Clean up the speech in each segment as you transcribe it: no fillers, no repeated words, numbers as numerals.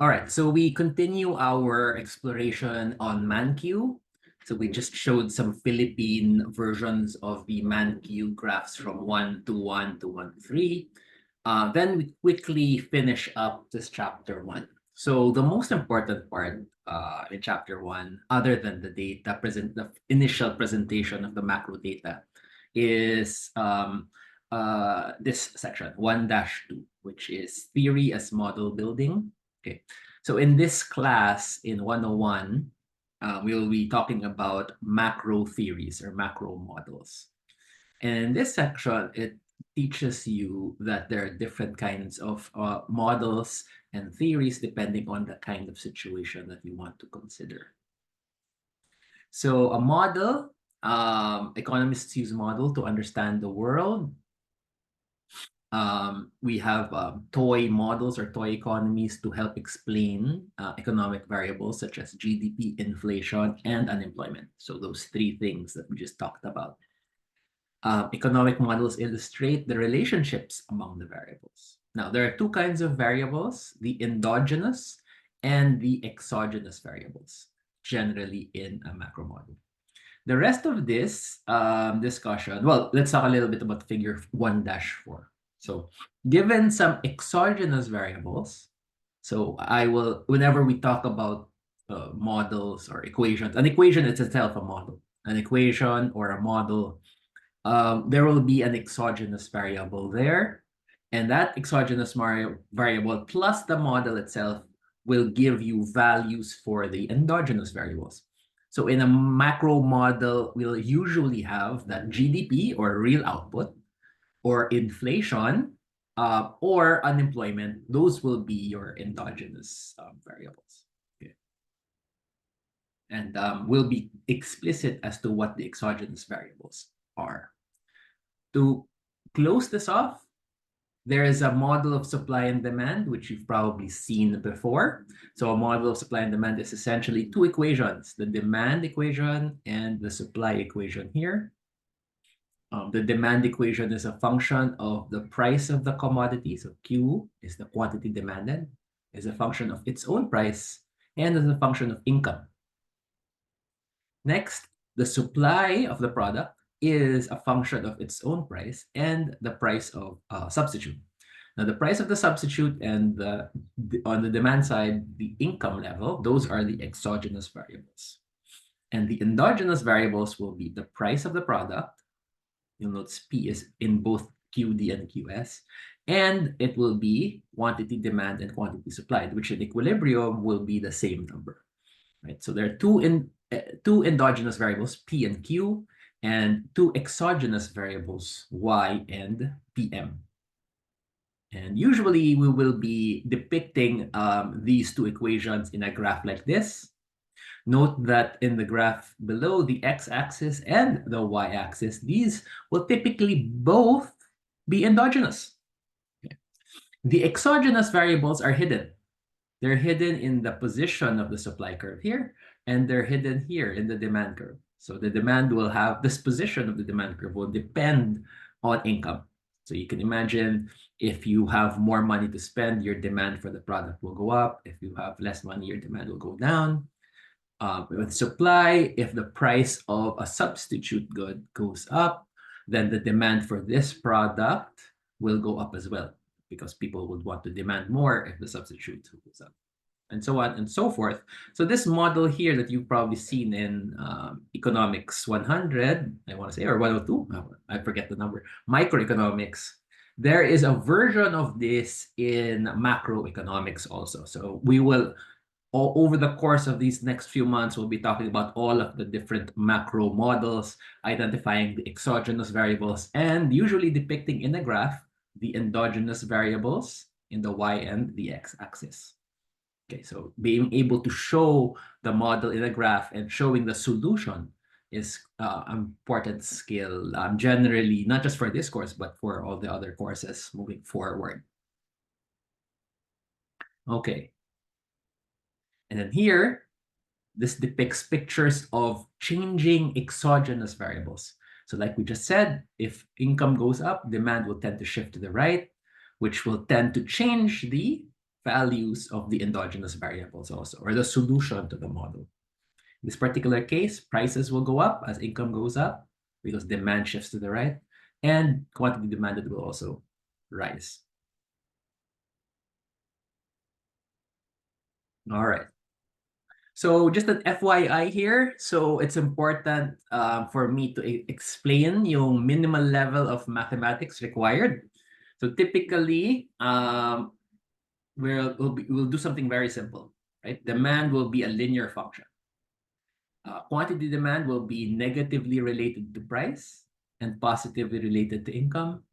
All right, so we continue our exploration on ManQ. So we just showed some Philippine versions of the ManQ graphs from 1 to 1 to 1 to 3. Then we quickly finish up this chapter 1. So the most important part in chapter 1, other than the data, the initial presentation of the macro data, is this section, 1-2, which is theory as model building. Okay, so in this class in 101, we'll be talking about macro theories or macro models. And in this section, it teaches you that there are different kinds of models and theories depending on the kind of situation that you want to consider. So a model, economists use model to understand the world. We have toy models or toy economies to help explain economic variables such as GDP, inflation, and unemployment. So those three things that we just talked about. Economic models illustrate the relationships among the variables. Now, there are two kinds of variables, the endogenous and the exogenous variables, generally in a macro model. The rest of this discussion, well, let's talk a little bit about figure 1-4. So given some exogenous variables, so I will, whenever we talk about models or equations, an equation is itself a model. An equation or a model, there will be an exogenous variable there. And that exogenous variable plus the model itself will give you values for the endogenous variables. So in a macro model, we'll usually have that GDP or real output or inflation or unemployment. Those will be your endogenous variables. Okay. And we'll be explicit as to what the exogenous variables are. To close this off, there is a model of supply and demand, which you've probably seen before. So a model of supply and demand is essentially two equations, the demand equation and the supply equation here. The demand equation is a function of the price of the commodity. So Q is the quantity demanded, is a function of its own price, and is a function of income. Next, the supply of the product is a function of its own price and the price of substitute. Now, the price of the substitute and on the demand side, the income level, those are the exogenous variables. And the endogenous variables will be the price of the product. You'll notice P is in both QD and QS. And it will be quantity demand and quantity supplied, which in equilibrium will be the same number. Right? So there are two endogenous variables, P and Q, and two exogenous variables, Y and PM. And usually we will be depicting these two equations in a graph like this. Note that in the graph below, the x-axis and the y-axis, these will typically both be endogenous. Okay. The exogenous variables are hidden. They're hidden in the position of the supply curve here, and they're hidden here in the demand curve. So the demand will have, this position of the demand curve will depend on income. So you can imagine if you have more money to spend, your demand for the product will go up. If you have less money, your demand will go down. With supply, if the price of a substitute good goes up, then the demand for this product will go up as well, because people would want to demand more if the substitute goes up, and so on and so forth. So this model here that you've probably seen in Economics 100, I want to say, or 102, I forget the number, microeconomics, there is a version of this in macroeconomics also. So we will, over the course of these next few months, we'll be talking about all of the different macro models, identifying the exogenous variables, and usually depicting in a graph the endogenous variables in the y and the x-axis. Okay, so being able to show the model in a graph and showing the solution is an important skill, generally, not just for this course, but for all the other courses moving forward. Okay. And then here, this depicts pictures of changing exogenous variables. So like we just said, if income goes up, demand will tend to shift to the right, which will tend to change the values of the endogenous variables also, or the solution to the model. In this particular case, prices will go up as income goes up because demand shifts to the right, and quantity demanded will also rise. All right. So just an FYI here, so it's important for me to explain yung minimal level of mathematics required. So typically, we'll do something very simple, right? Demand will be a linear function. Quantity demand will be negatively related to price and positively related to income.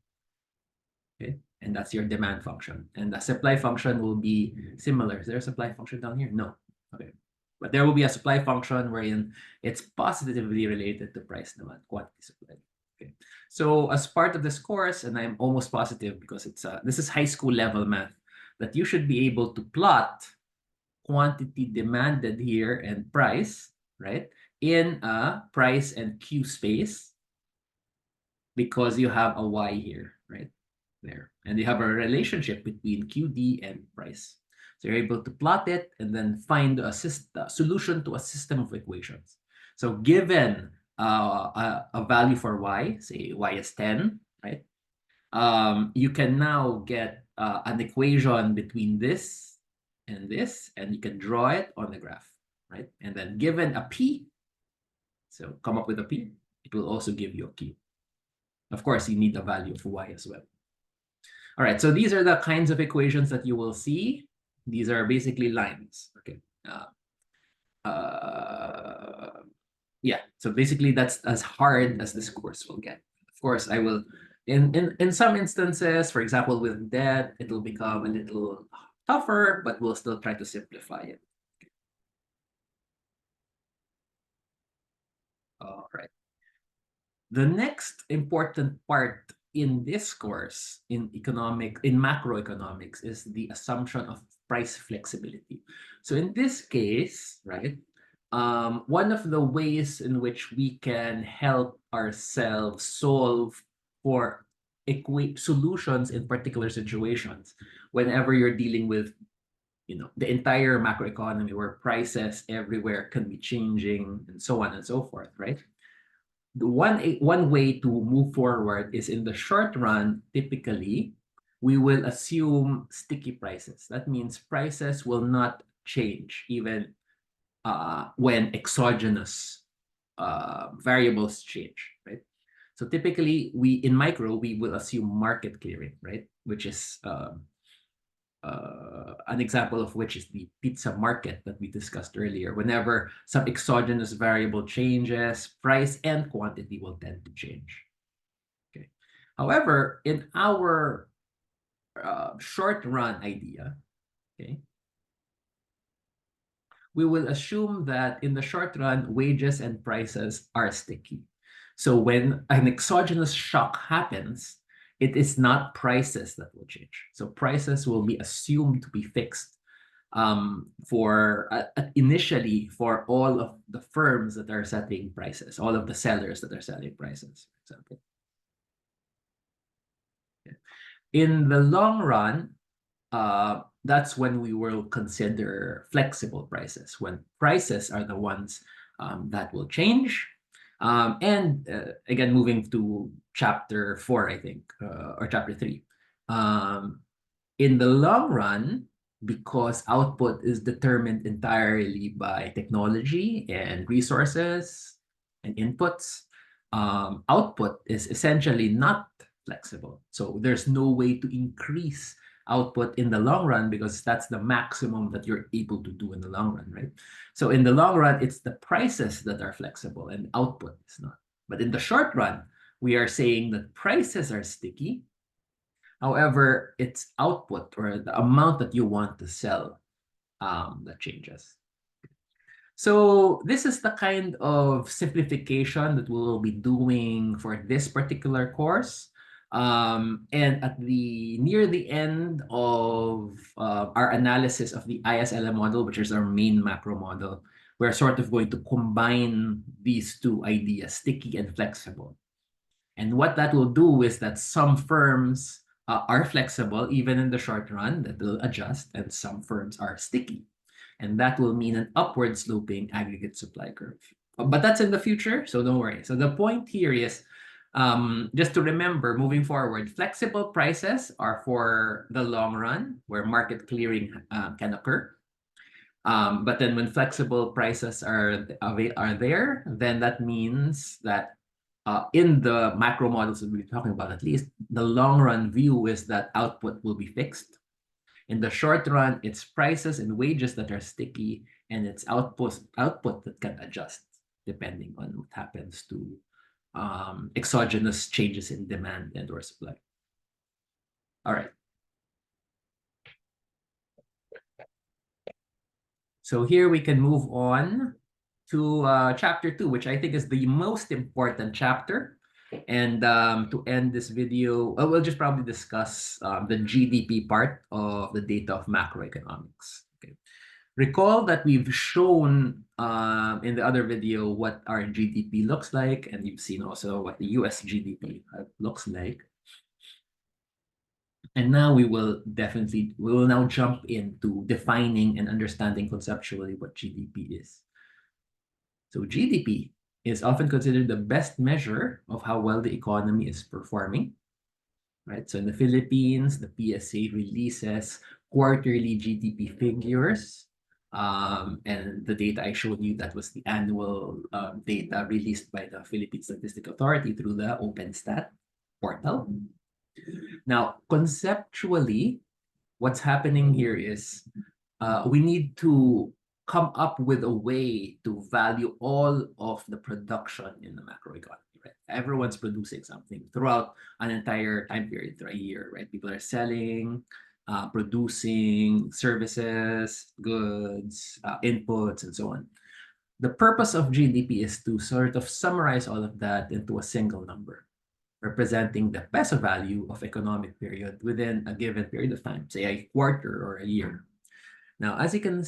Okay, and that's your demand function. And the supply function will be similar. Is there a supply function down here? No. Okay. But there will be a supply function wherein it's positively related to price demand, quantity supply. Okay. So as part of this course, and I'm almost positive because this is high school level math, that you should be able to plot quantity demanded here and price, right, in a price and Q space because you have a Y here, right, there. And you have a relationship between QD and price. So you're able to plot it and then find a solution to a system of equations. So given a value for Y, say Y is 10, right, you can now get an equation between this, and you can draw it on the graph, right? And then given a P, so come up with a P, it will also give you a Q. Of course, you need a value of Y as well. All right, so these are the kinds of equations that you will see. These are basically lines, okay? Yeah, so basically that's as hard as this course will get. Of course, I will, in some instances, for example, with debt, it will become a little tougher, but we'll still try to simplify it. All right. The next important part in this course in macroeconomics is the assumption of price flexibility. So in this case, right, one of the ways in which we can help ourselves solve for solutions in particular situations, whenever you're dealing with, the entire macroeconomy where prices everywhere can be changing and so on and so forth, right? The one way to move forward is in the short run, typically, we will assume sticky prices. That means prices will not change even when exogenous variables change, right? So typically, in micro, we will assume market clearing, right? Which is an example of which is the pizza market that we discussed earlier. Whenever some exogenous variable changes, price and quantity will tend to change. Okay. However, in our short run idea, okay, we will assume that in the short run, wages and prices are sticky. So when an exogenous shock happens, it is not prices that will change. So prices will be assumed to be fixed initially for all of the firms that are setting prices, all of the sellers that are selling prices, for example. Okay. In the long run, that's when we will consider flexible prices, when prices are the ones that will change. And again, moving to chapter 4, I think, or chapter 3. In the long run, because output is determined entirely by technology and resources and inputs, output is essentially not flexible. So there's no way to increase output in the long run because that's the maximum that you're able to do in the long run, right? So in the long run, it's the prices that are flexible and output is not. But in the short run, we are saying that prices are sticky. However, it's output or the amount that you want to sell that changes. So this is the kind of simplification that we'll be doing for this particular course. And near the end of our analysis of the ISLM model, which is our main macro model, we're sort of going to combine these two ideas, sticky and flexible. And what that will do is that some firms are flexible even in the short run, that will adjust, and some firms are sticky. And that will mean an upward sloping aggregate supply curve. But that's in the future, so don't worry. So the point here is just to remember moving forward, flexible prices are for the long run where market clearing can occur. But then when flexible prices are there, then that means that in the macro models that we're talking about, at least the long run view is that output will be fixed. In the short run, it's prices and wages that are sticky, and it's output that can adjust depending on what happens to exogenous changes in demand and or supply. All right. So here we can move on to chapter 2, which I think is the most important chapter. And to end this video, we'll just probably discuss the GDP part of the data of macroeconomics. Okay. Recall that we've shown in the other video what our GDP looks like, and you've seen also what the US GDP looks like. And now we will now jump into defining and understanding conceptually what GDP is. So GDP is often considered the best measure of how well the economy is performing, right? So in the Philippines, the PSA releases quarterly GDP figures. And the data I showed you, that was the annual data released by the Philippine Statistical Authority through the OpenStat portal. Now, conceptually, what's happening here is we need to come up with a way to value all of the production in the macroeconomy, right? Everyone's producing something throughout an entire time period, through a year, right? People are selling, producing services, goods, inputs, and so on. The purpose of GDP is to sort of summarize all of that into a single number, representing the peso value of economic period within a given period of time, say a quarter or a year. Now, as you can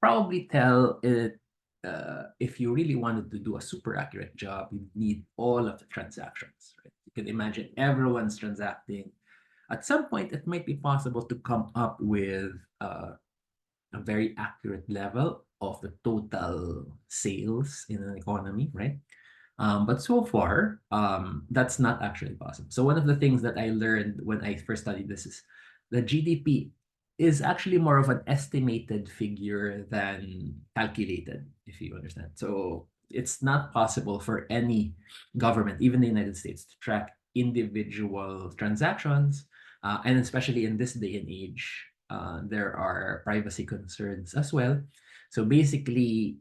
probably tell, if you really wanted to do a super accurate job, you need all of the transactions, right? You can imagine everyone's transacting. At some point, it might be possible to come up with a very accurate level of the total sales in an economy, right? But so far, that's not actually possible. So one of the things that I learned when I first studied this is the GDP is actually more of an estimated figure than calculated, if you understand. So it's not possible for any government, even the United States, to track individual transactions. And especially in this day and age, there are privacy concerns as well. So basically,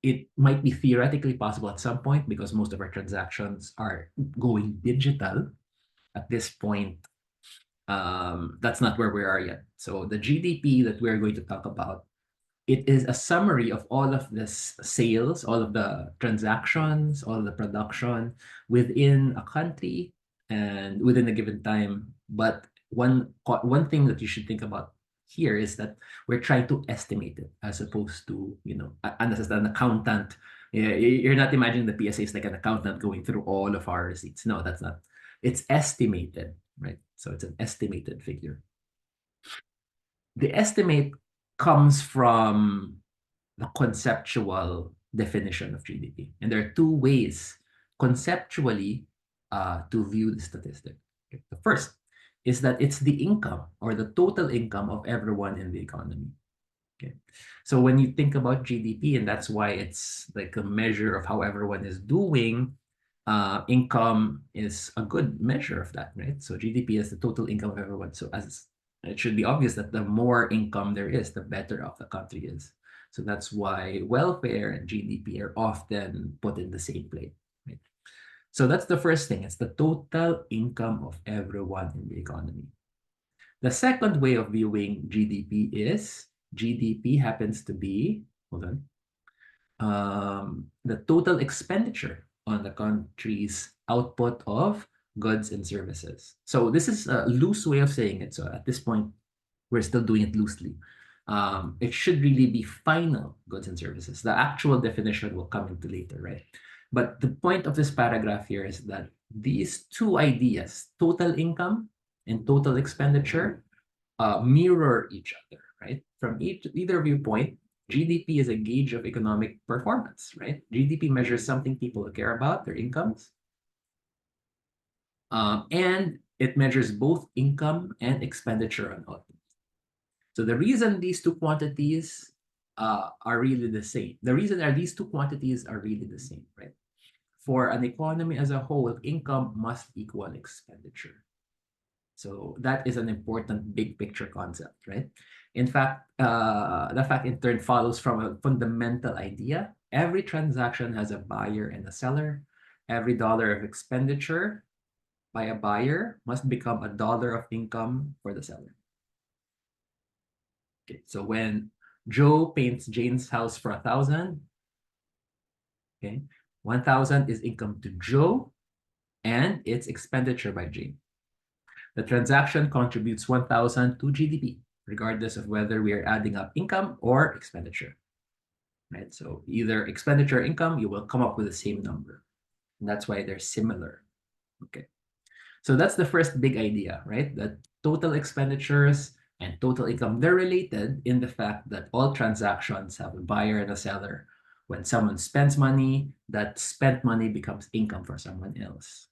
it might be theoretically possible at some point because most of our transactions are going digital. At this point, that's not where we are yet. So the GDP that we're going to talk about, it is a summary of all of this sales, all of the transactions, all the production within a country and within a given time. But one thing that you should think about here is that we're trying to estimate it as opposed to, as an accountant. You're not imagining the PSA is like an accountant going through all of our receipts. No, that's not. It's estimated, right? So it's an estimated figure. The estimate comes from the conceptual definition of GDP. And there are two ways conceptually to view the statistic. Okay. The first is that it's the income or the total income of everyone in the economy. Okay. So when you think about GDP, and that's why it's like a measure of how everyone is doing, income is a good measure of that, right? So GDP is the total income of everyone. So as it should be obvious that the more income there is, the better off the country is. So that's why welfare and GDP are often put in the same plate, right? So that's the first thing. It's the total income of everyone in the economy. The second way of viewing GDP is GDP happens to be, hold on, the total expenditure on the country's output of goods and services. So this is a loose way of saying it. So at this point, we're still doing it loosely. It should really be final goods and services. The actual definition will come into later, right? But the point of this paragraph here is that these two ideas, total income and total expenditure mirror each other, right? From either viewpoint, GDP is a gauge of economic performance, right? GDP measures something people care about, their incomes, and it measures both income and expenditure on output. So the reason these two quantities are really the same, the reason that these two quantities are really the same, right? For an economy as a whole, income must equal expenditure. So that is an important big picture concept, right? In fact, the fact in turn follows from a fundamental idea. Every transaction has a buyer and a seller. Every dollar of expenditure by a buyer must become a dollar of income for the seller. Okay, so when Joe paints Jane's house for 1,000, okay, 1,000 is income to Joe and it's expenditure by Jane. The transaction contributes 1,000 to GDP, regardless of whether we are adding up income or expenditure, right? So either expenditure or income, you will come up with the same number. And that's why they're similar, okay? So that's the first big idea, right? That total expenditures and total income, they're related in the fact that all transactions have a buyer and a seller. When someone spends money, that spent money becomes income for someone else.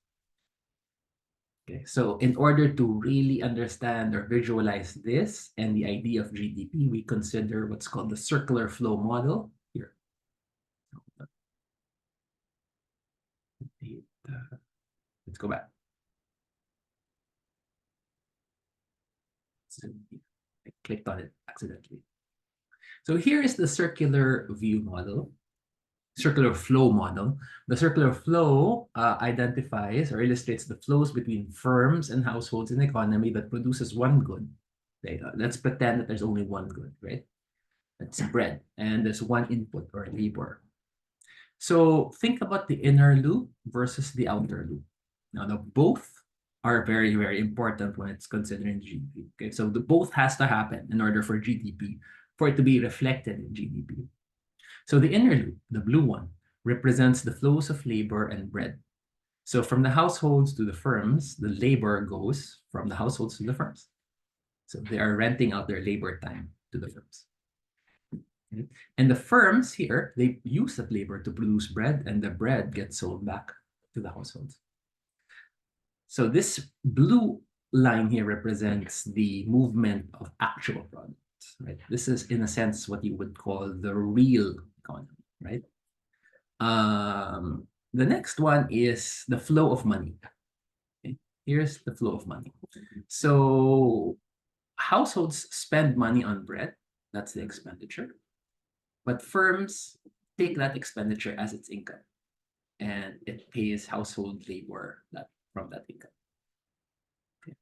Okay, so in order to really understand or visualize this and the idea of GDP, we consider what's called the circular flow model here. Let's go back. I clicked on it accidentally. So here is the circular view model, circular flow model. The circular flow identifies or illustrates the flows between firms and households in the economy that produces one good. Okay, let's pretend that there's only one good, right? That's bread, and there's one input or labor. So think about the inner loop versus the outer loop. Now, both are very, very important when it's considering GDP. Okay, so the both has to happen in order for GDP, for it to be reflected in GDP. So the inner loop, the blue one, represents the flows of labor and bread. So from the households to the firms, the labor goes from the households to the firms. So they are renting out their labor time to the firms. And the firms here, they use that labor to produce bread, and the bread gets sold back to the households. So this blue line here represents the movement of actual products, right? This is, in a sense, what you would call the real economy, right? The next one is the flow of money. Okay? Here's the flow of money. So households spend money on bread. That's the expenditure. But firms take that expenditure as its income, and it pays household labor from that income. Okay.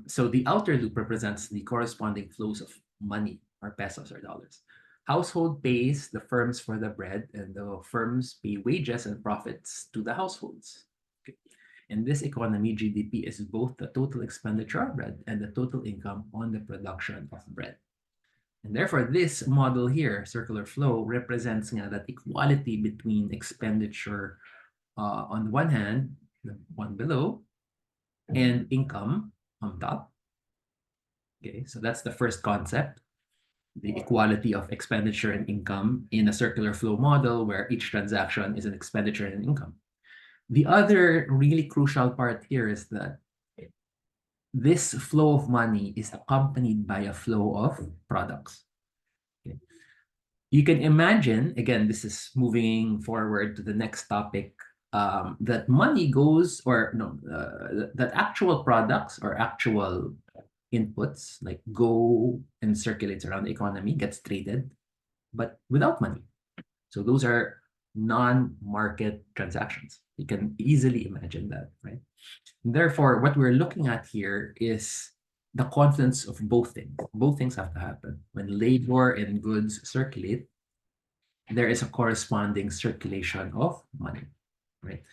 So the outer loop represents the corresponding flows of money or pesos or dollars. Household pays the firms for the bread, and the firms pay wages and profits to the households. Okay. In this economy, GDP is both the total expenditure of bread and the total income on the production of bread. And therefore, this model here, circular flow, represents that equality between expenditure on the one hand, the one below, and income on top. Okay, so that's the first concept, the equality of expenditure and income in a circular flow model where each transaction is an expenditure and income. The other really crucial part here is that this flow of money is accompanied by a flow of products. Okay. You can imagine, again, this is moving forward to the next topic, that money goes, or no, that actual products or actual inputs like go and circulates around the economy, gets traded, but without money. So those are non-market transactions. You can easily imagine that, right? And therefore, what we're looking at here is the confluence of both things. Both things have to happen. When labor and goods circulate, there is a corresponding circulation of money, right?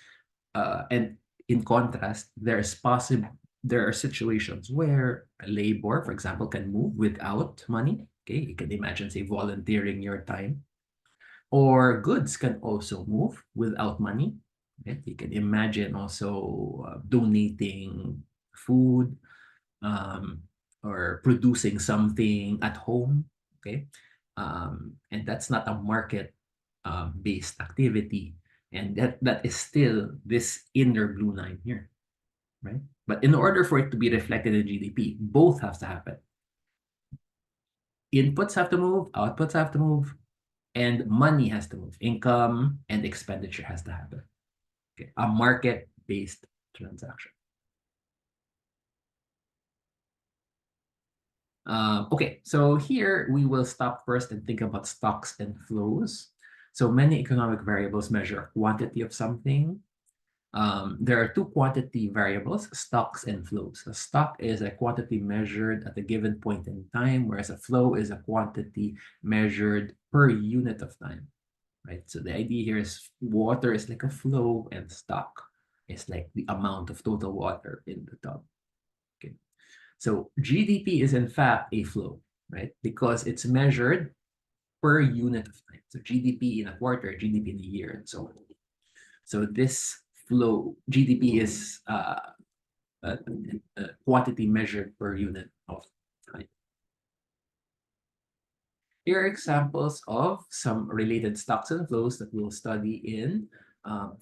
And in contrast, there are situations where labor, for example, can move without money. Okay, you can imagine, say, volunteering your time, or goods can also move without money. Okay? You can imagine also donating food, um, or producing something at home. Okay, and that's not a market based activity, and that is still this inner blue line here, right? But in order for it to be reflected in GDP, both have to happen. Inputs have to move, outputs have to move, and money has to move. Income and expenditure has to happen. Okay, a market-based transaction. Okay, so here we will stop first and think about stocks and flows. So many economic variables measure quantity of something. There are two quantity variables, stocks and flows. A stock is a quantity measured at a given point in time, whereas a flow is a quantity measured per unit of time, right? So the idea here is water is like a flow and stock is like the amount of total water in the tub. Okay. So GDP is in fact a flow, right? Because it's measured per unit of time. So GDP in a quarter, GDP in a year, and so on. So this flow, GDP is a quantity measured per unit of time. Here are examples of some related stocks and flows that we'll study in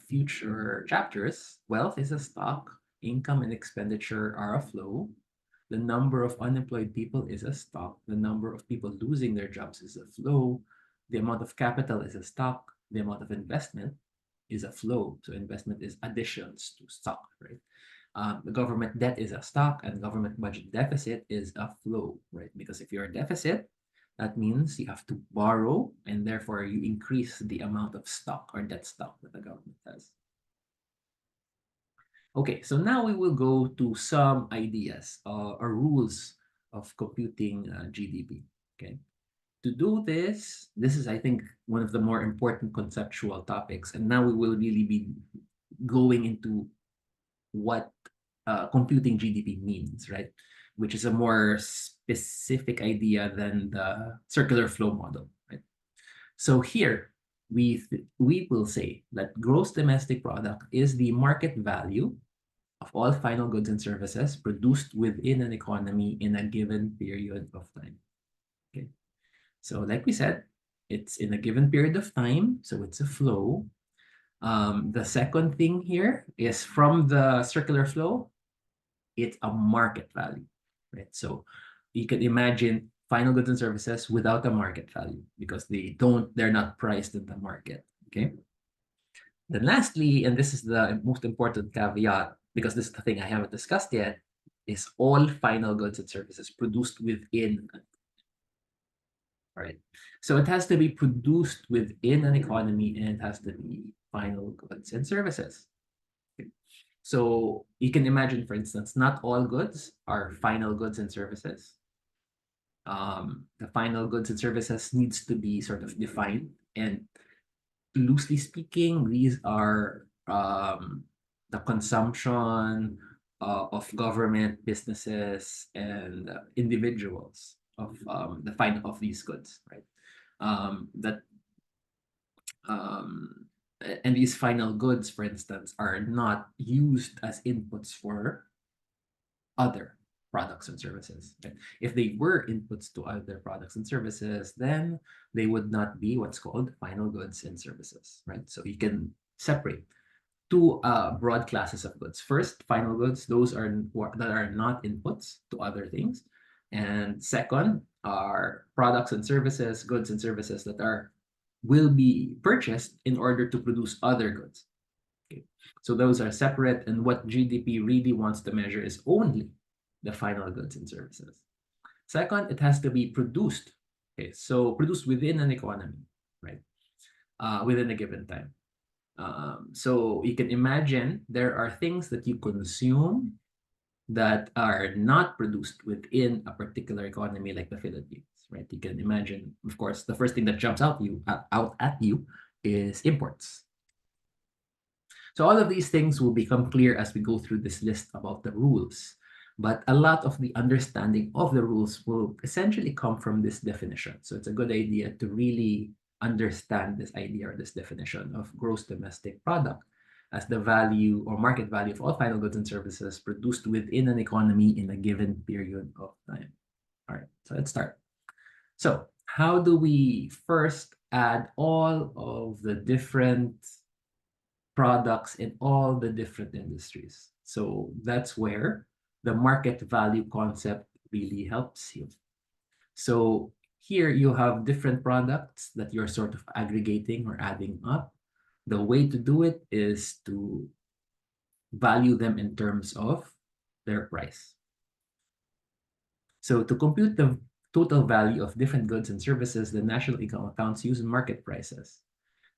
future chapters. Wealth is a stock, income and expenditure are a flow. The number of unemployed people is a stock. The number of people losing their jobs is a flow. The amount of capital is a stock. The amount of investment is a flow. So investment is additions to stock, right? The government debt is a stock and government budget deficit is a flow, right? Because if you're a deficit, that means you have to borrow and therefore you increase the amount of stock or debt stock that the government has. Okay, so now we will go to some ideas or rules of computing GDP. Okay, to do this, this is, I think, one of the more important conceptual topics. And now we will really be going into what computing GDP means, right? Which is a more specific idea than the circular flow model, right? So here, we will say that gross domestic product is the market value of all final goods and services produced within an economy in a given period of time. Okay. So like we said, it's in a given period of time, so it's a flow. The second thing here is from the circular flow, it's a market value, right? So you can imagine final goods and services without a market value because they're not priced in the market, okay? Then lastly, and this is the most important caveat, because this is the thing I haven't discussed yet, is all final goods and services produced within, all right? So it has to be produced within an economy and it has to be final goods and services. Okay. So you can imagine, for instance, not all goods are final goods and services. The final goods and services needs to be sort of defined, and loosely speaking, these are the consumption of government, businesses, and individuals of the find of these goods, right? That and these final goods, for instance, are not used as inputs for other products and services. Right? If they were inputs to other products and services, then they would not be what's called final goods and services, right? So you can separate two broad classes of goods. First, final goods, those are that are not inputs to other things. And second are products and services, goods and services that will be purchased in order to produce other goods. Okay. So those are separate, and what GDP really wants to measure is only the final goods and services. Second, it has to be produced. Okay, so produced within an economy, right? Within a given time. So you can imagine there are things that you consume that are not produced within a particular economy like the Philippines, right? You can imagine, of course, the first thing that jumps out at you is imports. So all of these things will become clear as we go through this list about the rules. But a lot of the understanding of the rules will essentially come from this definition. So it's a good idea to really understand this idea or this definition of gross domestic product. as the value or market value of all final goods and services produced within an economy in a given period of time. All right, so let's start. So how do we first add all of the different products in all the different industries? So that's where the market value concept really helps you. So here you have different products that you're sort of aggregating or adding up. The way to do it is to value them in terms of their price. So to compute the total value of different goods and services, the national income accounts use market prices.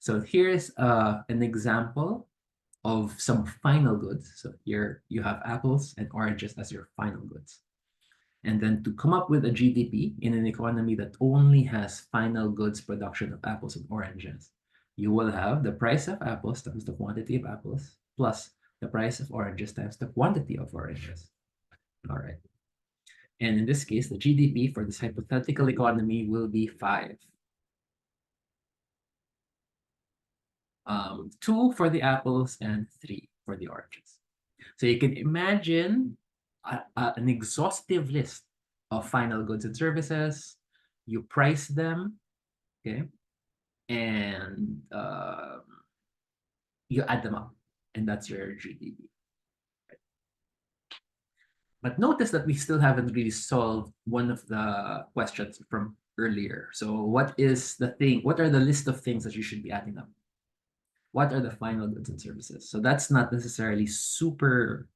So here's an example of some final goods. So here you have apples and oranges as your final goods. And then to come up with a GDP in an economy that only has final goods production of apples and oranges, you will have the price of apples times the quantity of apples plus the price of oranges times the quantity of oranges. All right. And in this case, the GDP for this hypothetical economy will be 5. 2 for the apples and 3 for the oranges. So you can imagine an exhaustive list of final goods and services. You price them, okay, and you add them up, and that's your GDP. But notice that we still haven't really solved one of the questions from earlier. So what is the thing? What are the list of things that you should be adding up? What are the final goods and services? So that's not necessarily super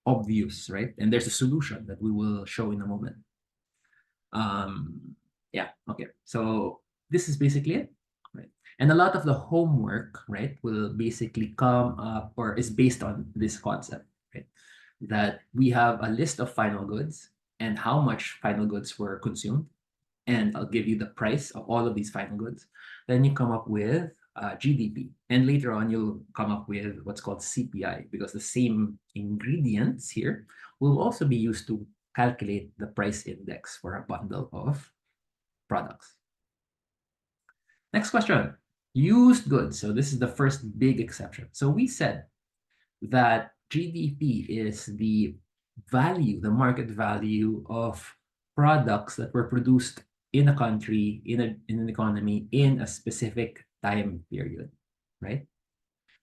obvious, right? And there's a solution that we will show in a moment. Yeah, okay. So this is basically it, right? And a lot of the homework, right, will basically come up or is based on this concept, right? That we have a list of final goods and how much final goods were consumed. And I'll give you the price of all of these final goods. Then you come up with GDP. And later on, you'll come up with what's called CPI, because the same ingredients here will also be used to calculate the price index for a bundle of products. Next question, used goods. So this is the first big exception. So we said that GDP is the value, the market value of products that were produced in a country, in an economy, in a specific time period, right?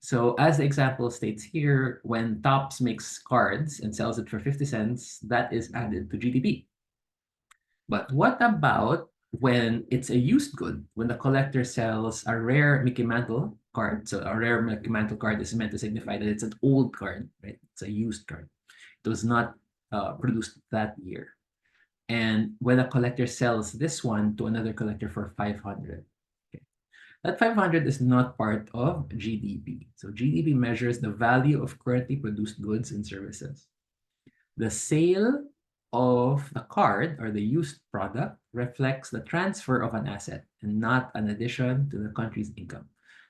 So as the example states here, when Topps makes cards and sells it for 50 cents, that is added to GDP. But what about when it's a used good, when the collector sells a rare Mickey Mantle card? So a rare Mickey Mantle card is meant to signify that it's an old card, right? It's a used card. It was not produced that year. And when a collector sells this one to another collector for 500, okay, that 500 is not part of GDP. So GDP measures the value of currently produced goods and services. The sale of the card or the used product reflects the transfer of an asset and not an addition to the country's income.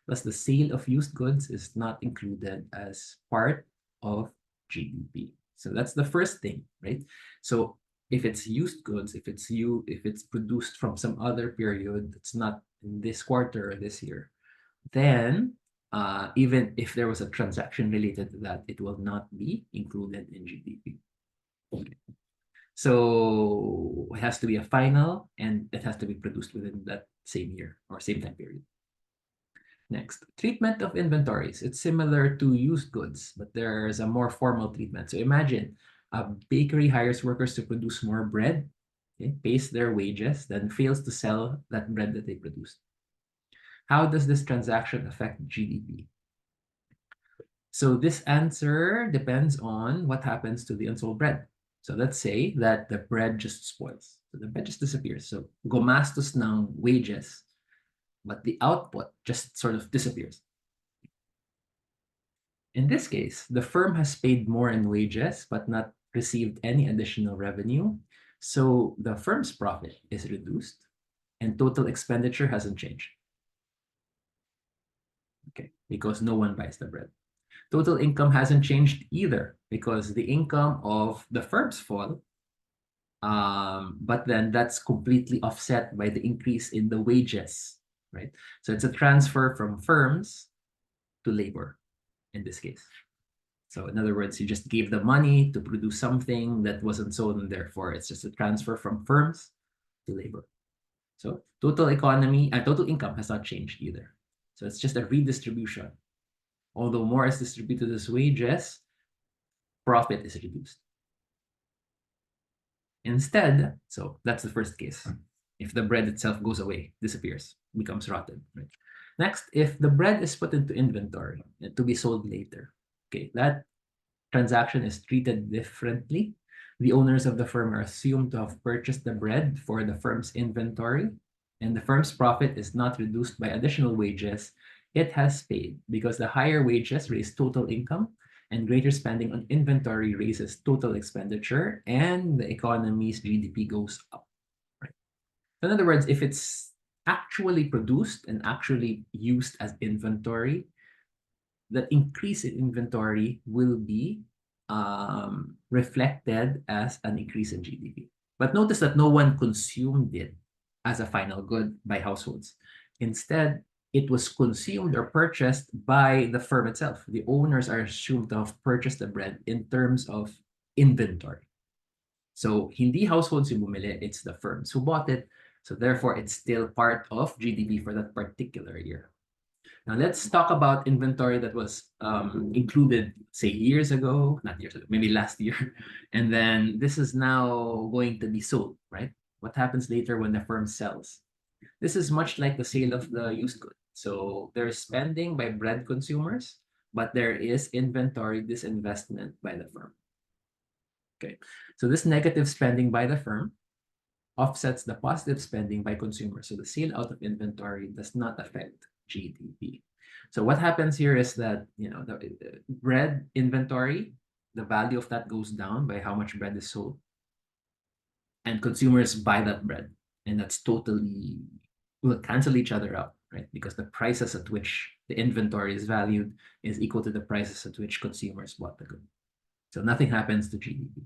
Thus, the sale of used goods is not included as part of GDP. So that's the first thing, right? So if it's used goods, if it's produced from some other period that's not in this quarter or this year, then even if there was a transaction related to that, it will not be included in GDP. Okay. So it has to be a final and it has to be produced within that same year or same time period. Next, treatment of inventories. It's similar to used goods, but there's a more formal treatment. So imagine a bakery hires workers to produce more bread, okay, pays their wages, then fails to sell that bread that they produced. How does this transaction affect GDP? So this answer depends on what happens to the unsold bread. So let's say that the bread just spoils. So the bread just disappears. So gumastos ng wages, but the output just sort of disappears. In this case, the firm has paid more in wages, but not received any additional revenue. So the firm's profit is reduced and total expenditure hasn't changed. Okay, because no one buys the bread. Total income hasn't changed either because the income of the firms fall, but then that's completely offset by the increase in the wages, right? So it's a transfer from firms to labor. in this case. So in other words, you just gave the money to produce something that wasn't sold, and therefore it's just a transfer from firms to labor. So total economy and total income has not changed either. So it's just a redistribution. Although more is distributed as wages, profit is reduced. Instead, so that's the first case. If the bread itself goes away, disappears, becomes rotten. Right? Next, if the bread is put into inventory to be sold later, okay, that transaction is treated differently. The owners of the firm are assumed to have purchased the bread for the firm's inventory, and the firm's profit is not reduced by additional wages it has paid, because the higher wages raise total income and greater spending on inventory raises total expenditure, and the economy's GDP goes up. Right? In other words, if it's actually produced and actually used as inventory, the increase in inventory will be reflected as an increase in GDP. But notice that no one consumed it as a final good by households. Instead, it was consumed or purchased by the firm itself. The owners are assumed to have purchased the bread in terms of inventory. So hindi households yung bumili, it's the firms who bought it. So therefore, it's still part of GDP for that particular year. Now let's talk about inventory that was included, say, years ago, not years ago, maybe last year. And then this is now going to be sold, right? What happens later when the firm sells? This is much like the sale of the used good. So there's spending by bread consumers, but there is inventory disinvestment by the firm. Okay, so this negative spending by the firm offsets the positive spending by consumers. So the sale out of inventory does not affect GDP. So what happens here is that, the bread inventory, the value of that goes down by how much bread is sold, and consumers buy that bread, and that's totally will cancel each other out, right? Because the prices at which the inventory is valued is equal to the prices at which consumers bought the good. So nothing happens to GDP.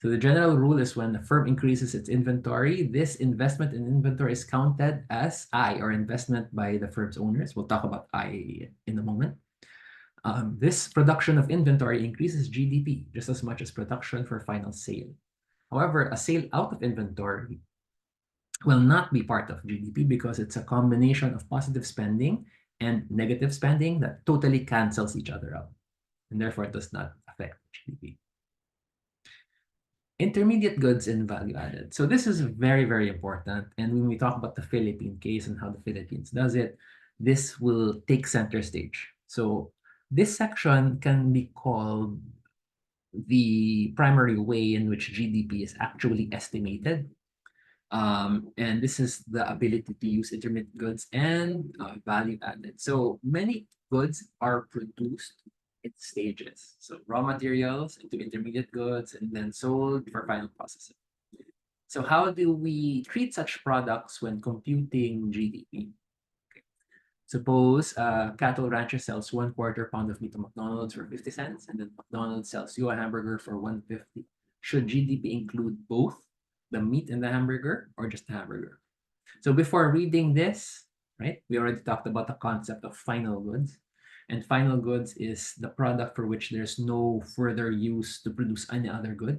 So the general rule is when the firm increases its inventory, this investment in inventory is counted as I, or investment by the firm's owners. We'll talk about I in a moment. This production of inventory increases GDP just as much as production for final sale. However, a sale out of inventory will not be part of GDP because it's a combination of positive spending and negative spending that totally cancels each other out, and therefore it does not affect GDP. Intermediate goods and value added. So this is very, very important. And when we talk about the Philippine case and how the Philippines does it, this will take center stage. So this section can be called the primary way in which GDP is actually estimated. And this is the ability to use intermediate goods and value added. So many goods are produced in stages. So raw materials into intermediate goods and then sold for final processing. So how do we treat such products when computing GDP? Suppose a cattle rancher sells 1/4 pound of meat to McDonald's for 50 cents, and then McDonald's sells you a hamburger for 150. Should GDP include both the meat and the hamburger, or just the hamburger? So before reading this, right, we already talked about the concept of final goods. And final goods is the product for which there's no further use to produce any other good.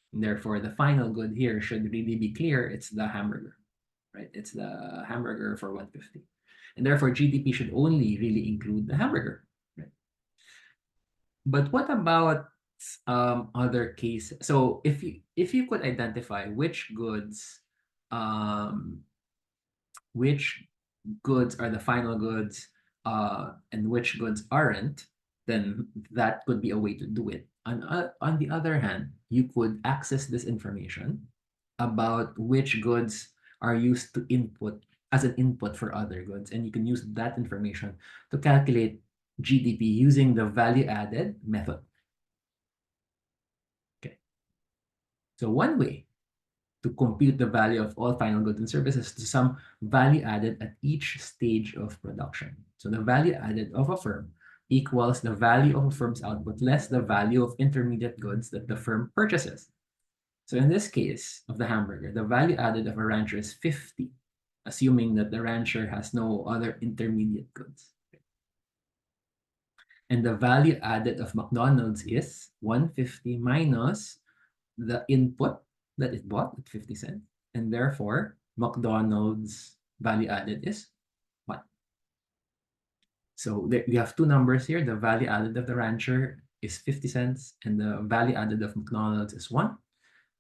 And therefore, the final good here should really be clear. It's the hamburger, right? It's the hamburger for 150. And therefore, GDP should only really include the hamburger, right? But what about other cases? So if you could identify which goods are the final goods and which goods aren't, then that could be a way to do it. On the other hand, you could access this information about which goods are used to input as an input for other goods, and you can use that information to calculate GDP using the value added method. Okay. So one way to compute the value of all final goods and services to sum value added at each stage of production. So the value added of a firm equals the value of a firm's output less the value of intermediate goods that the firm purchases. So in this case of the hamburger, the value added of a rancher is 50, assuming that the rancher has no other intermediate goods. And the value added of McDonald's is 150 minus the input that it bought at 50 cents. And therefore, McDonald's value added is 1. So we have two numbers here. The value added of the rancher is 50 cents, and the value added of McDonald's is 1.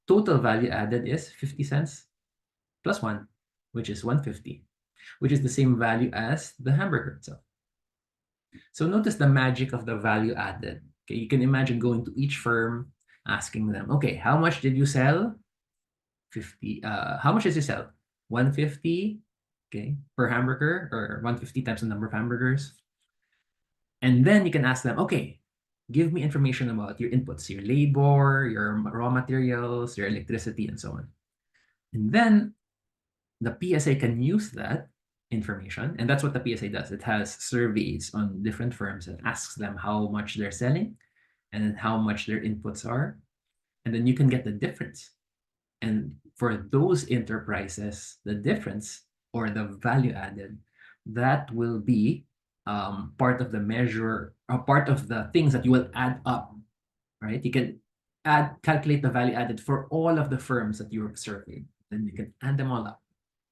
Total value added is 50 cents plus 1, which is 150, which is the same value as the hamburger itself. So notice the magic of the value added. Okay, you can imagine going to each firm, asking them, okay, how much did you sell? 50. How much did you sell? 150, okay, per hamburger, or 150 times the number of hamburgers. And then you can ask them, okay, give me information about your inputs, your labor, your raw materials, your electricity, and so on. And then the PSA can use that information, and that's what the PSA does. It has surveys on different firms and asks them how much they're selling and how much their inputs are. And then you can get the difference. And for those enterprises, the difference or the value added, that will be part of the measure, part of the things that you will add up, right? You can calculate the value added for all of the firms that you're surveying. Then you can add them all up.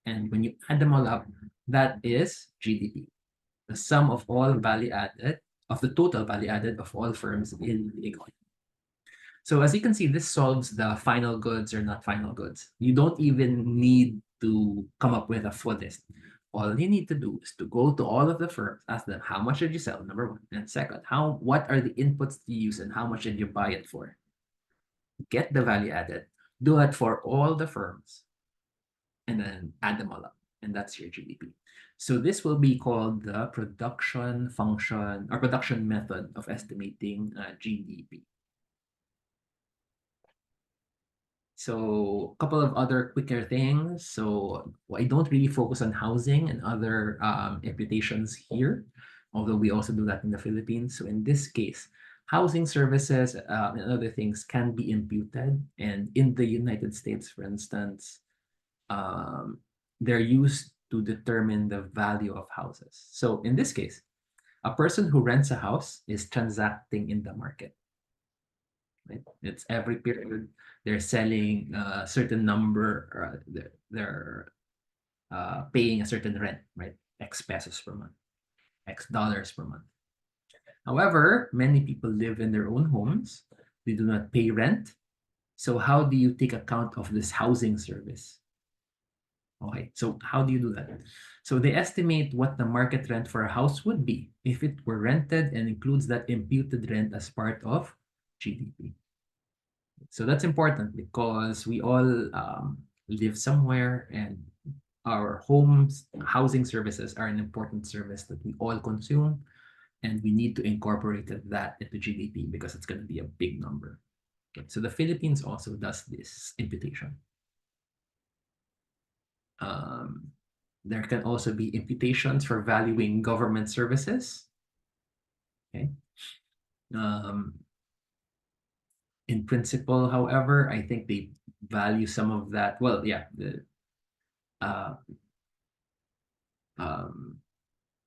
And when you add them all up, that is GDP, the sum of all value added, of the total value added of all firms in the economy. So as you can see, this solves the final goods or not final goods. You don't even need to come up with a full list. All you need to do is to go to all of the firms, ask them how much did you sell, number one, and second, what are the inputs you use and how much did you buy it for? Get the value added, do it for all the firms, and then add them all up, and that's your GDP. So this will be called the production function or production method of estimating GDP. So a couple of other quicker things. So I don't really focus on housing and other imputations here, although we also do that in the Philippines. So in this case, housing services and other things can be imputed. And in the United States, for instance, they're used to determine the value of houses. So in this case, a person who rents a house is transacting in the market. Right? It's every period they're selling a certain number, they're paying a certain rent, right? X pesos per month, X dollars per month. However, many people live in their own homes. They do not pay rent. So how do you take account of this housing service? Okay, so how do you do that? So they estimate what the market rent for a house would be if it were rented and includes that imputed rent as part of GDP. So that's important because we all live somewhere, and our homes, housing services are an important service that we all consume, and we need to incorporate that into GDP because it's going to be a big number. Okay, so the Philippines also does this imputation. There can also be imputations for valuing government services. Okay. In principle, however, I think they value some of that. Well, yeah,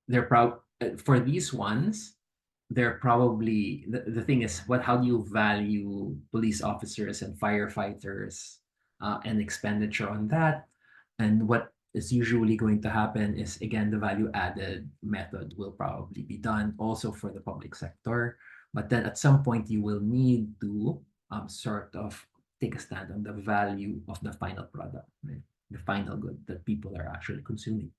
they're proud for these ones. They're probably the thing is how do you value police officers and firefighters and expenditure on that? And what is usually going to happen is, again, the value added method will probably be done also for the public sector. But then at some point, you will need to sort of take a stand on the value of the final product, right? The final good that people are actually consuming.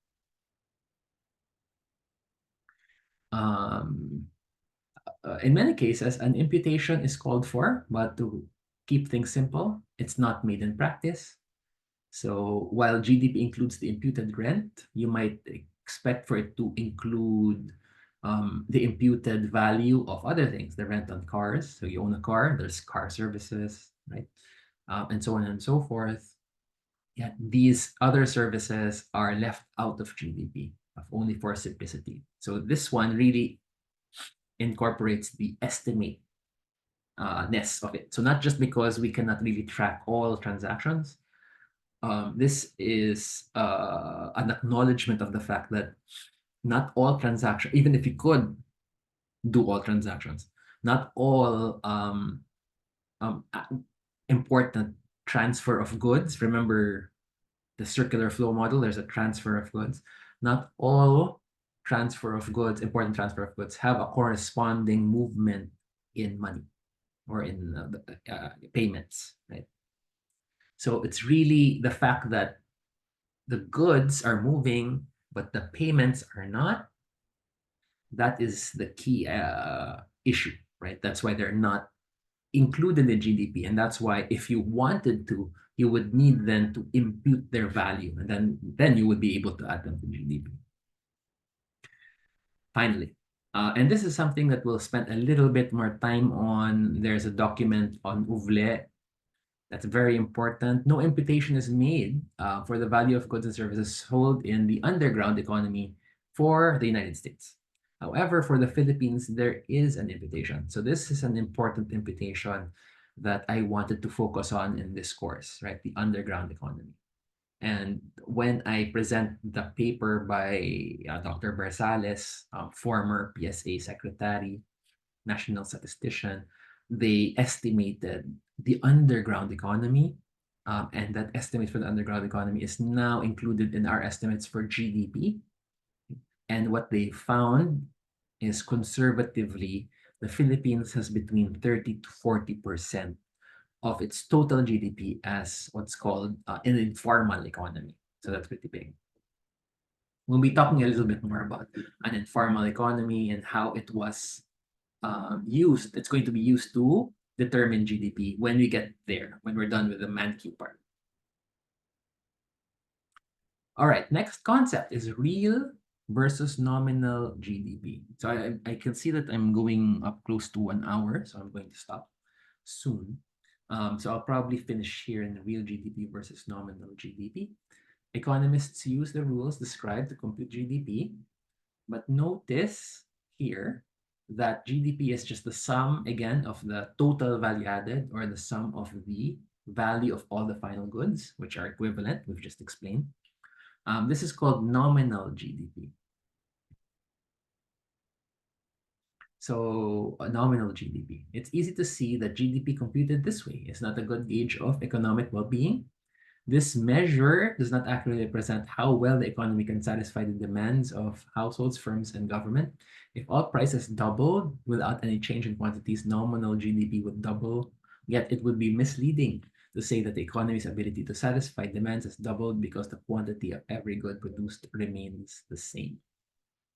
In many cases, an imputation is called for, but to keep things simple, it's not made in practice. So while GDP includes the imputed rent, you might expect for it to include the imputed value of other things, the rent on cars. So you own a car, there's car services, right? And so on and so forth. Yet these other services are left out of GDP, only for simplicity. So this one really incorporates the estimate ness of it. So not just because we cannot really track all transactions. This is an acknowledgement of the fact that not all transactions, even if you could do all transactions. Not all um, uh, important transfer of goods. Remember the circular flow model, there's a transfer of goods. Not all transfer of goods, important transfer of goods, have a corresponding movement in money or in payments, right? So it's really the fact that the goods are moving, but the payments are not. That is the key issue, right? That's why they're not included in GDP. And that's why if you wanted to, you would need then to impute their value, and then you would be able to add them to GDP. Finally, and this is something that we'll spend a little bit more time on. There's a document on UVLE that's very important. No imputation is made for the value of goods and services sold in the underground economy for the United States. However, for the Philippines, there is an imputation. So this is an important imputation that I wanted to focus on in this course, right? The underground economy. And when I present the paper by Dr. Barsales, former PSA secretary, national statistician, they estimated the underground economy. And that estimate for the underground economy is now included in our estimates for GDP. And what they found is conservatively, the Philippines has between 30 to 40% of its total GDP as what's called an informal economy. So that's pretty big. We'll be talking a little bit more about an informal economy and how it was used. It's going to be used to determine GDP when we get there, when we're done with the Mankey part. All right, next concept is real versus nominal GDP. So I can see that I'm going up close to 1 hour, so I'm going to stop soon. So I'll probably finish here in the real GDP versus nominal GDP. Economists use the rules described to compute GDP, but notice here that GDP is just the sum, again, of the total value added or the sum of the value of all the final goods, which are equivalent, we've just explained. This is called nominal GDP. So nominal GDP. It's easy to see that GDP computed this way is not a good gauge of economic well-being. This measure does not accurately represent how well the economy can satisfy the demands of households, firms, and government. If all prices doubled without any change in quantities, nominal GDP would double, yet it would be misleading to say that the economy's ability to satisfy demands has doubled because the quantity of every good produced remains the same,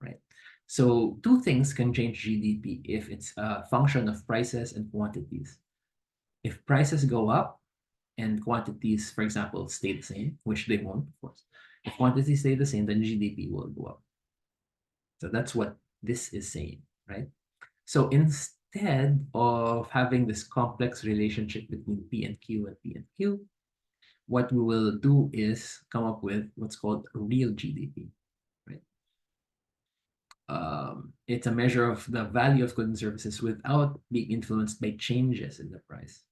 right? So two things can change GDP if it's a function of prices and quantities. If prices go up and quantities, for example, stay the same, which they won't, of course. If quantities stay the same, then GDP will go up. So that's what this is saying, right? So instead of having this complex relationship between P and Q and P and Q, what we will do is come up with what's called real GDP, right? It's a measure of the value of goods and services without being influenced by changes in the price.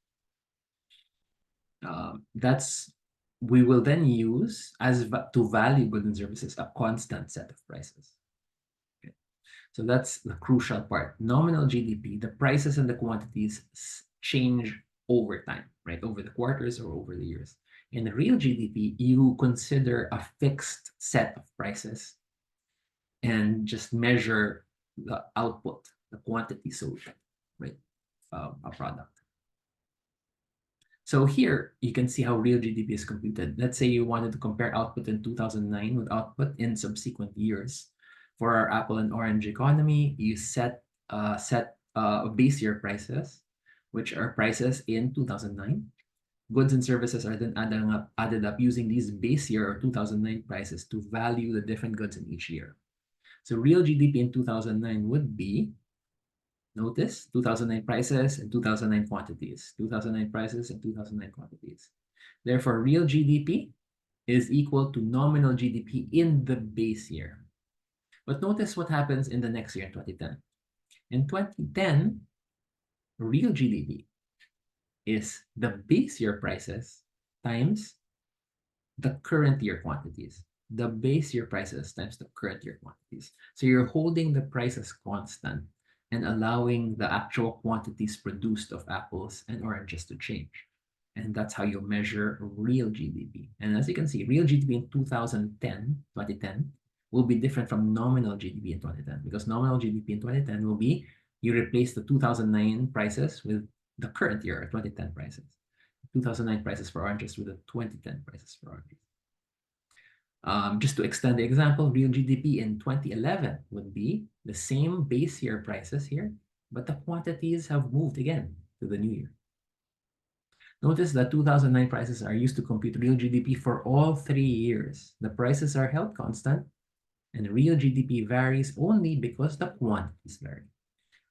That's we will then use to value goods and services a constant set of prices. Okay. So that's the crucial part. Nominal GDP, the prices and the quantities change over time, right? Over the quarters or over the years. In the real GDP, you consider a fixed set of prices and just measure the output, the quantity sold, right? A product. So here you can see how real GDP is computed. Let's say you wanted to compare output in 2009 with output in subsequent years. For our apple and orange economy, you set base year prices, which are prices in 2009. Goods and services are then added up using these base year or 2009 prices to value the different goods in each year. So real GDP in 2009 would be, notice, 2009 prices and 2009 quantities, 2009 prices and 2009 quantities. Therefore, real GDP is equal to nominal GDP in the base year. But notice what happens in the next year, 2010. In 2010, real GDP is the base year prices times the current year quantities. The base year prices times the current year quantities. So you're holding the prices constant and allowing the actual quantities produced of apples and oranges to change. And that's how you measure real GDP. And as you can see, real GDP in 2010 will be different from nominal GDP in 2010, because nominal GDP in 2010 will be, you replace the 2009 prices with the current year 2010 prices. 2009 prices for oranges with the 2010 prices for oranges. Just to extend the example, real GDP in 2011 would be the same base year prices here, but the quantities have moved again to the new year. Notice that 2009 prices are used to compute real GDP for all 3 years. The prices are held constant, and real GDP varies only because the quantities vary.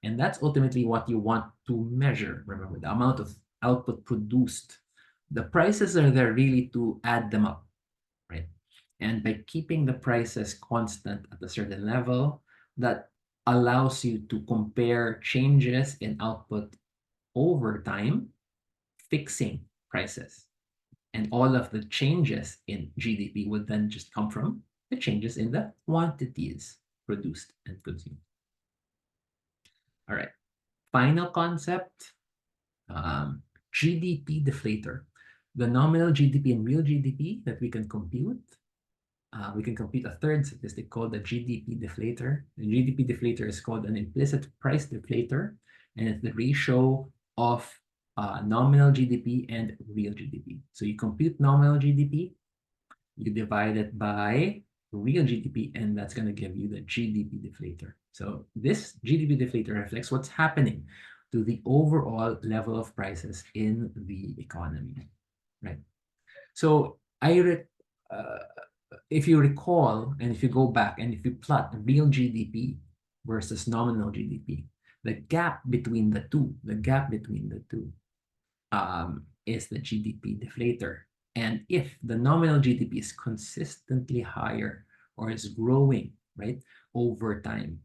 And that's ultimately what you want to measure. Remember, the amount of output produced. The prices are there really to add them up, right? And by keeping the prices constant at a certain level, that allows you to compare changes in output over time, fixing prices. And all of the changes in GDP would then just come from the changes in the quantities produced and consumed. All right, final concept, GDP deflator. The nominal GDP and real GDP that we can compute. We can compute a third statistic called the GDP deflator. The GDP deflator is called an implicit price deflator, and it's the ratio of nominal GDP and real GDP. So you compute nominal GDP, you divide it by real GDP, and that's going to give you the GDP deflator. So this GDP deflator reflects what's happening to the overall level of prices in the economy, right? So if you recall, and if you go back and if you plot real GDP versus nominal GDP, the gap between the two is the GDP deflator. And if the nominal GDP is consistently higher or is growing, right, over time,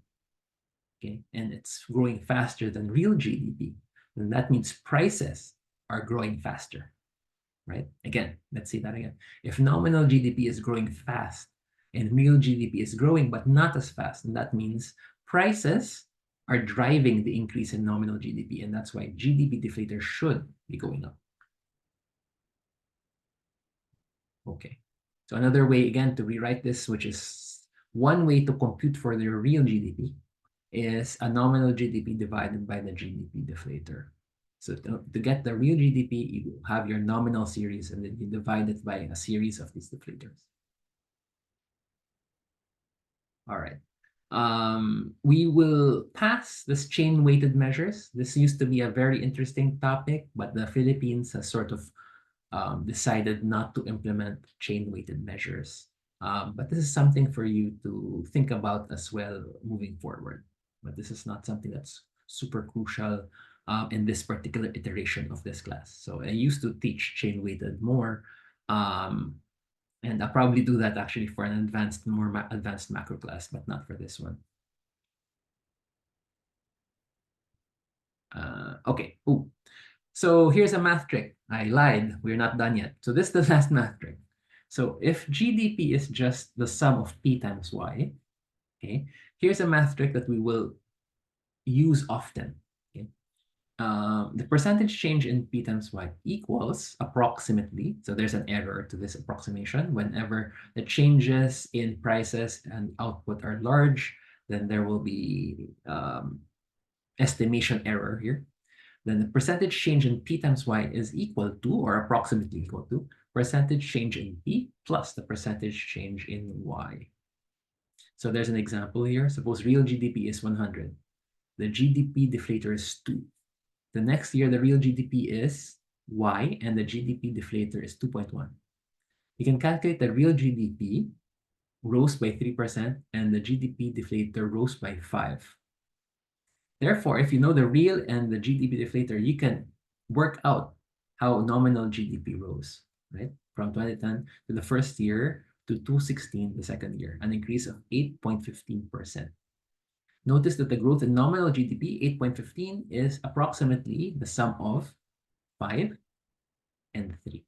okay, and it's growing faster than real GDP, then that means prices are growing faster, right? Again, let's see that again. If nominal GDP is growing fast and real GDP is growing but not as fast, and that means prices are driving the increase in nominal GDP, and that's why GDP deflator should be going up. Okay, so another way again to rewrite this, which is one way to compute for the real GDP, is a nominal GDP divided by the GDP deflator. So to get the real GDP, you have your nominal series and then you divide it by a series of these deflators. All right. We will pass this chain-weighted measures. This used to be a very interesting topic, but the Philippines has sort of decided not to implement chain-weighted measures. But this is something for you to think about as well moving forward. But this is not something that's super crucial in this particular iteration of this class. So I used to teach chain-weighted more, and I'll probably do that actually for an advanced, more advanced macro class, but not for this one. Okay. Ooh. So here's a math trick. I lied. We're not done yet. So this is the last math trick. So if GDP is just the sum of P times Y, okay, here's a math trick that we will use often. Okay? The percentage change in P times Y equals approximately, so there's an error to this approximation. Whenever the changes in prices and output are large, then there will be estimation error here. Then the percentage change in P times Y is equal to, or approximately equal to, percentage change in P plus the percentage change in Y. So there's an example here. Suppose real GDP is 100. The GDP deflator is 2. The next year, the real GDP is Y, and the GDP deflator is 2.1. You can calculate the real GDP rose by 3%, and the GDP deflator rose by 5. Therefore, if you know the real and the GDP deflator, you can work out how nominal GDP rose, right? From 2010 to the first year to 2016, the second year, an increase of 8.15%. Notice that the growth in nominal GDP, 8.15, is approximately the sum of 5 and 3,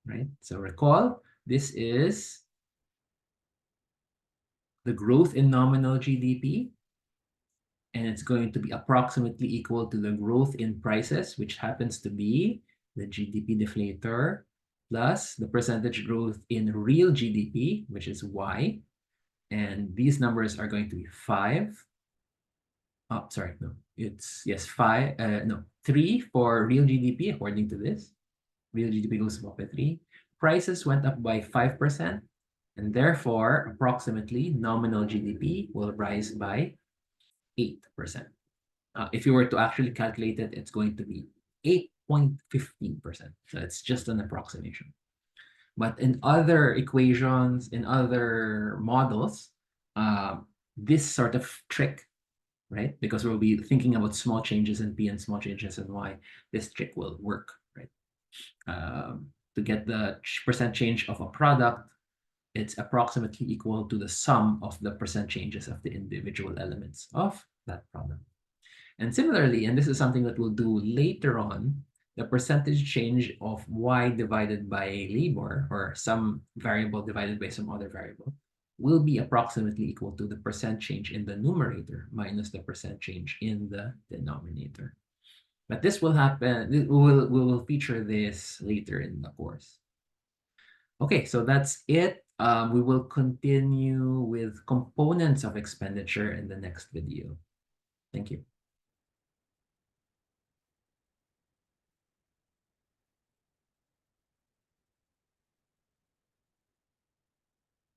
right? So recall, this is the growth in nominal GDP and it's going to be approximately equal to the growth in prices, which happens to be the GDP deflator, plus the percentage growth in real GDP, which is Y. And these numbers are going to be 5. Oh, sorry, no. It's, yes, 5, no, 3 for real GDP, according to this. Real GDP goes up by 3. Prices went up by 5%, and therefore, approximately, nominal GDP will rise by 8%. If you were to actually calculate it, it's going to be 8.15%. So it's just an approximation. But in other equations, in other models, this sort of trick, right? Because we'll be thinking about small changes in P and small changes in Y, this trick will work, right? To get the percent change of a product, it's approximately equal to the sum of the percent changes of the individual elements of that product. And similarly, and this is something that we'll do later on, the percentage change of Y divided by labor, or some variable divided by some other variable, will be approximately equal to the percent change in the numerator minus the percent change in the denominator. But this will happen, we will feature this later in the course. Okay, so that's it. We will continue with components of expenditure in the next video. Thank you.